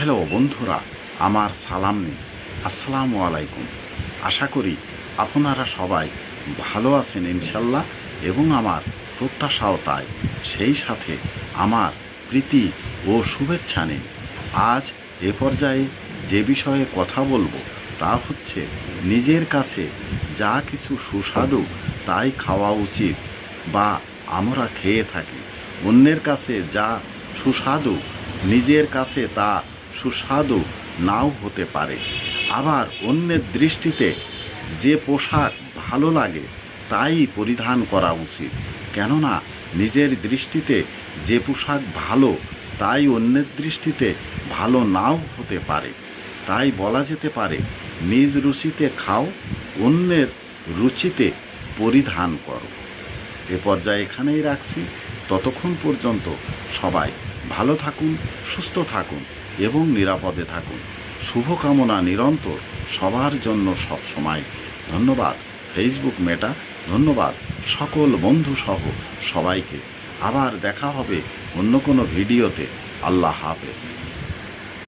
Hello বন্ধুরা, আমার সালাম নিন। আসসালামু আলাইকুম। আশা করি আপনারা সবাই ভালো আছেন ইনশাল্লাহ, এবং আমার প্রত্যাশাও তাই। সেই সাথে আমার প্রীতি ও শুভেচ্ছা নিন। আজ এ পর্যায়ে যে বিষয়ে কথা বলবো তা হচ্ছে, নিজের কাছে যা কিছু সুস্বাদু তাই খাওয়া উচিত বা আমরা খেয়ে থাকি। অন্যের কাছে যা সুস্বাদু নিজের কাছে তা সুস্বাদু নাও হতে পারে। আবার অন্যের দৃষ্টিতে যে পোশাক ভালো লাগে তাই পরিধান করা উচিত, কেননা নিজের দৃষ্টিতে যে পোশাক ভালো তাই অন্যের দৃষ্টিতে ভালো নাও হতে পারে। তাই বলা যেতে পারে, নিজ রুচিতে খাও, অন্যের রুচিতে পরিধান করো। এ পর্যায়ে এখানেই রাখছি। ততক্ষণ পর্যন্ত সবাই ভালো থাকুন, সুস্থ থাকুন এবং নিরাপদে থাকুন। শুভকামনা নিরন্তর সবার জন্য সব সময়। ধন্যবাদ ফেসবুক মেটা, ধন্যবাদ সকল বন্ধুসহ সবাইকে। আবার দেখা হবে অন্য কোনো ভিডিওতে। আল্লাহ হাফেজ।